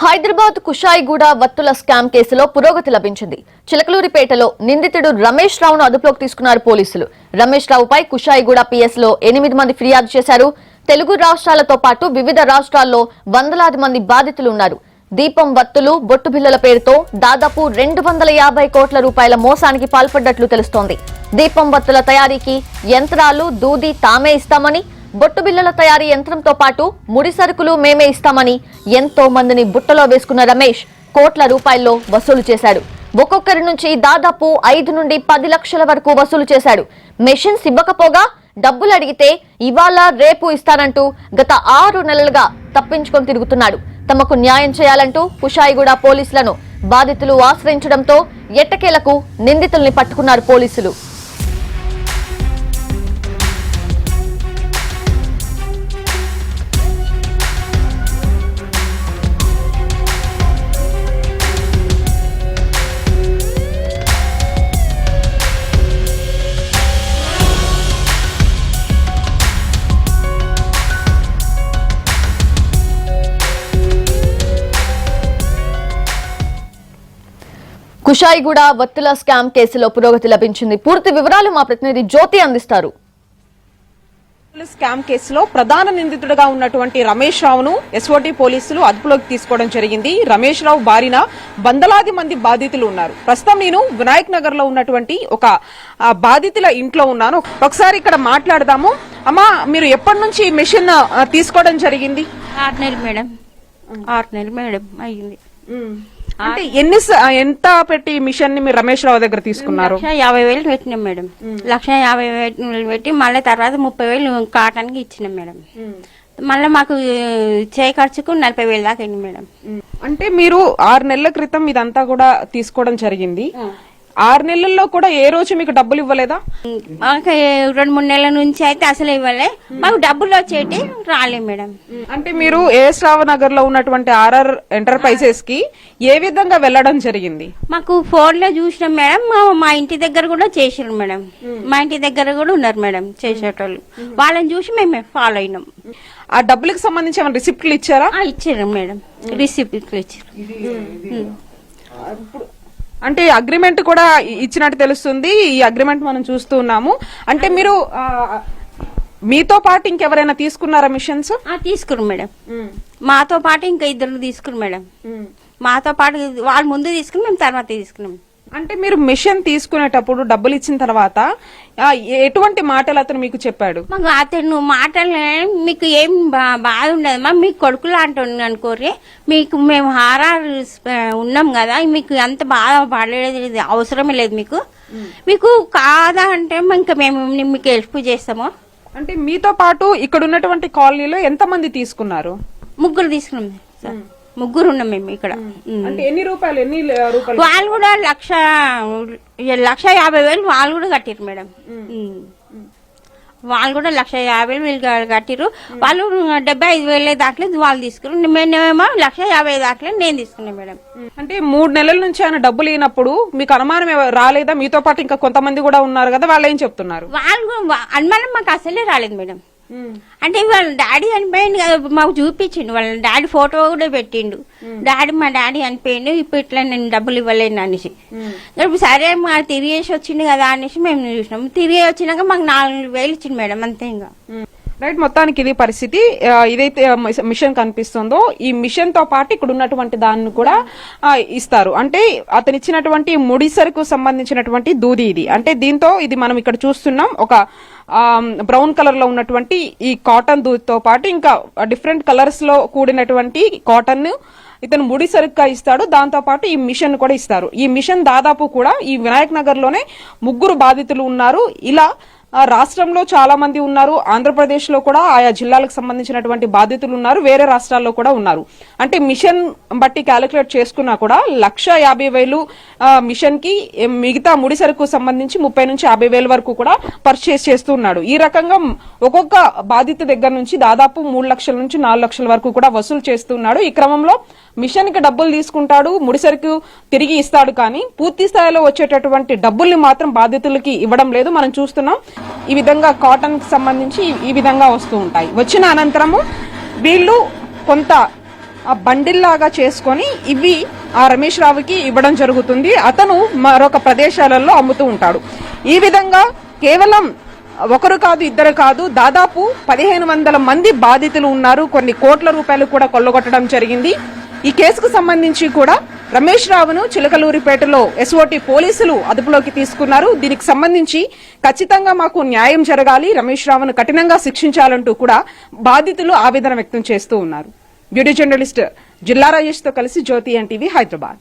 హైదరాబాద్ కుషాయిగూడ వత్తుల స్కామ్ కేసులో పురోగతి లభించింది. చిలకలూరిపేటలో నిందితుడు రమేష్ రావును అదుపులోకి తీసుకున్నారు పోలీసులు. రమేష్ రావుపై కుషాయిగూడ పిఎస్ లో 8 మంది ఫిర్యాదు చేశారు. తెలుగు రాష్ట్రాలతో పాటు వివిధ రాష్ట్రాల్లో వందలాది మంది బాధితులు ఉన్నారు. దీపం వత్తులు బొట్టు బిళ్లల పేరుతో దాదాపు 250 కోట్ల రూపాయల మోసానికి పాల్పడ్డట్లు తెలుస్తోంది. దీపం వత్తుల తయారీకి యంత్రాలు దూది తామే ఇస్తామని, బొట్టు బిళ్లల తయారీ యంత్రంతో పాటు ముడి సరుకులు మేమే ఇస్తామని ఎంతో మందిని బుట్టలో వేసుకున్న రమేష్ కోట్ల రూపాయల్లో వసూలు చేశాడు. ఒక్కొక్కరి నుంచి దాదాపు 5 నుండి 10 లక్షల వరకు వసూలు చేశాడు. మెషిన్స్ ఇవ్వకపోగా డబ్బులు అడిగితే ఇవాళ రేపు ఇస్తానంటూ గత 6 నెలలుగా తప్పించుకొని తిరుగుతున్నాడు. తమకు న్యాయం చేయాలంటూ కుషాయిగూడ పోలీసులను బాధితులు ఆశ్రయించడంతో ఎట్టకేలకు నిందితుల్ని పట్టుకున్నారు పోలీసులు. కుషాయిగూడ వత్తుల స్కామ్ కేసులో పురోగతి లభించింది. పూర్తి వివరాలు మా ప్రతినిధి జ్యోతి అందిస్తారు. స్కామ్ కేసులో ప్రధాన నిందితుడిగా ఉన్నటువంటి రమేష్ రావును ఎస్ఓటీ పోలీసులు అదుపులోకి తీసుకోవడం జరిగింది. రమేష్ రావు బారిన వందలాది మంది బాధితులు ఉన్నారు. ప్రస్తుతం నేను వినాయక్ నగర్ లో ఉన్నటువంటి ఒక బాధితుల ఇంట్లో ఉన్నాను. ఒకసారి ఇక్కడ మాట్లాడదాము. అమ్మా, మీరు ఎప్పటి నుంచి మెషిన్ తీసుకోవడం జరిగింది? 6 నెలలు మేడం. 6 నెలలు మేడం అయ్యింది. అంటే ఎంత పెట్టి మిషన్ ని మీరు రమేష్ రావు దగ్గర తీసుకున్నారు? 1,50,000 పెట్టినాం మేడం. 1,50,000 పెట్టి మళ్ళీ తర్వాత 30,000 కాటానికి ఇచ్చినాం మేడం. మళ్ళీ మాకు చేయి ఖర్చుకు 40,000 దాకా అయింది మేడం. అంటే మీరు 6 నెలల క్రితం ఇదంతా కూడా తీసుకోవడం జరిగింది. 6 నెలల్లో కూడా ఏ రోజు మీకు డబ్బులు ఇవ్వలేదా? 2-3 నెలల నుంచి అయితే అసలు ఇవ్వలే. మాకు డబ్బులు వచ్చేటి రాలే మేడం. అంటే మీరు ఏఎస్ రావు నగర్ లో ఉన్నటువంటి ఆర్ఆర్ ఎంటర్ప్రైజెస్ కి ఏ విధంగా వెళ్లడం జరిగింది? మాకు ఫోన్ లో చూసినాం మేడం. మా ఇంటి దగ్గర కూడా చేసారు మేడం. మా ఇంటి దగ్గర కూడా ఉన్నారు మేడం చేసేటోళ్ళు. వాళ్ళని చూసి మేము ఫాలో అయినాం. ఆ డబ్బులకు సంబంధించి ఏమైనా రిసిప్ట్లు ఇచ్చారా? ఇచ్చారు మేడం, రిసిప్ట్లు ఇచ్చారు. అంటే అగ్రిమెంట్ కూడా ఇచ్చినట్టు తెలుస్తుంది. ఈ అగ్రిమెంట్ మనం చూస్తూ ఉన్నాము. అంటే మీరు మీతో పాటు ఇంకెవరైనా తీసుకున్నారా మిషన్స్? తీసుకున్నారు మేడం. మాతో పాటు ఇంకా 2 తీసుకున్నారు మేడం. మాతో పాటు వాళ్ళు ముందు తీసుకుని మేము తర్వాత తీసుకున్నాం. అంటే మీరు మిషన్ తీసుకునేటప్పుడు డబ్బులు ఇచ్చిన తర్వాత ఎటువంటి మాటలు అతను మీకు చెప్పాడు? మాకు అతను మాటలు మీకు ఏం బాధ ఉండదు మా, మీకు కొడుకులు అంటుంది అనుకోరి, మీకు మేము హారాలు ఉన్నాం కదా, మీకు అంత బాధ పడలేదు, అవసరమే లేదు మీకు కాదా అంటే ఇంకా మేము మీకు హెల్ప్ చేస్తాము. అంటే మీతో పాటు ఇక్కడ ఉన్నటువంటి కాలనీలో ఎంత మంది తీసుకున్నారు? 3 తీసుకున్నాం సార్. 3 ఉన్నాం మేము ఇక్కడ. అంటే ఎన్ని రూపాయలు వాళ్ళు కూడా 1,50,000 వాళ్ళు కూడా కట్టిరు మేడం. వాళ్ళు కూడా 1,50,000 కట్టిరు. వాళ్ళు 75,000 దాకా వాళ్ళు తీసుకున్నారు. మేమేమో 1,50,000 దాకా నేను తీసుకున్నాను మేడం. అంటే 3 నెలల నుంచి ఆయన డబ్బులు ఇవ్వనప్పుడు మీకు అనుమానం రాలేదా? మీతో పాటు ఇంకా కొంతమంది కూడా ఉన్నారు కదా, వాళ్ళు ఏం చెప్తున్నారు? వాళ్ళు అనుమానం మాకు అసలే రాలేదు మేడం. అంటే వాళ్ళ డాడీ చనిపోయింది కదా, మాకు చూపించిండు. వాళ్ళ డాడీ ఫోటో కూడా పెట్టిండు. మా డాడీ చనిపోయిండు, ఇప్పుడు ఇట్లా నేను డబ్బులు ఇవ్వలేను అనేసి. సరే మాకు తిరిగేసి వచ్చిండు కదా అనేసి మేము చూసినాం. తిరిగి వచ్చినాక మాకు 4,000 ఇచ్చిండు మేడం, అంతే. ఇంకా రైట్, మొత్తానికి ఇది పరిస్థితి. ఇదైతే మిషన్ కనిపిస్తుందో ఈ మిషన్ తో పాటు ఇక్కడ ఉన్నటువంటి దాన్ని కూడా ఇస్తారు. అంటే అతను ఇచ్చినటువంటి ముడి సరుకు సంబంధించినటువంటి దూది ఇది. అంటే దీంతో ఇది మనం ఇక్కడ చూస్తున్నాం ఒక బ్రౌన్ కలర్ లో ఉన్నటువంటి ఈ కాటన్ దూదితో పాటు ఇంకా డిఫరెంట్ కలర్స్ లో కూడినటువంటి కాటన్ ఇతను ముడి సరుకుగా ఇస్తాడు. దాంతో పాటు ఈ మిషన్ కూడా ఇస్తారు. ఈ మిషన్ దాదాపు కూడా ఈ వినాయక్ నగర్ లోనే 3 బాధితులు ఉన్నారు. ఇలా రాష్ట్రంలో చాలా మంది ఉన్నారు. ఆంధ్రప్రదేశ్ లో కూడా ఆయా జిల్లాలకు సంబంధించినటువంటి బాధితులు ఉన్నారు. వేరే రాష్ట్రాల్లో కూడా ఉన్నారు. అంటే మిషన్ బట్టి క్యాలిక్యులేట్ చేసుకున్నా కూడా 1,50,000 మిషన్ కి మిగతా ముడి సరుకు సంబంధించి 30 నుంచి 50,000 వరకు కూడా పర్చేస్ చేస్తూ ఉన్నాడు. ఈ రకంగా ఒక్కొక్క బాధితు దగ్గర నుంచి దాదాపు 3 లక్షల నుంచి 4 లక్షల వరకు కూడా వసూలు చేస్తున్నాడు. ఈ క్రమంలో మిషన్ కి డబ్బులు తీసుకుంటాడు, ముడిసరుకు తిరిగి ఇస్తాడు, కానీ పూర్తి స్థాయిలో వచ్చేటటువంటి డబ్బుల్ని మాత్రం బాధితులకి ఇవ్వడం లేదు. మనం చూస్తున్నాం ఈ విధంగా కాటన్ కి సంబంధించి ఈ విధంగా వస్తూ ఉంటాయి. వచ్చిన అనంతరము వీళ్ళు కొంత ఆ బండిల్ లాగా చేసుకొని ఇవి ఆ రమేష్ రావుకి ఇవ్వడం జరుగుతుంది. అతను మరొక ప్రదేశాలలో అమ్ముతూ ఉంటాడు. ఈ విధంగా కేవలం ఒకరు కాదు, ఇద్దరు కాదు, దాదాపు 1500 మంది బాధితులు ఉన్నారు. కొన్ని కోట్ల రూపాయలు కూడా కొల్లగొట్టడం జరిగింది. ఈ కేసుకు సంబంధించి కూడా రమేష్ రావును చిలకలూరిపేటలో ఎస్ఓటి పోలీసులు అదుపులోకి తీసుకున్నారు. దీనికి సంబంధించి ఖచ్చితంగా మాకు న్యాయం జరగాలి, రమేష్ రావును కఠినంగా శిక్షించాలంటూ కూడా బాధితులు ఆవేదన వ్యక్తం చేస్తూ ఉన్నారు. బ్యూటీ జర్నలిస్ట్ జిల్లా రాజేష్ తో కలిసి జ్యోతి ఎన్టీవీ హైదరాబాద్.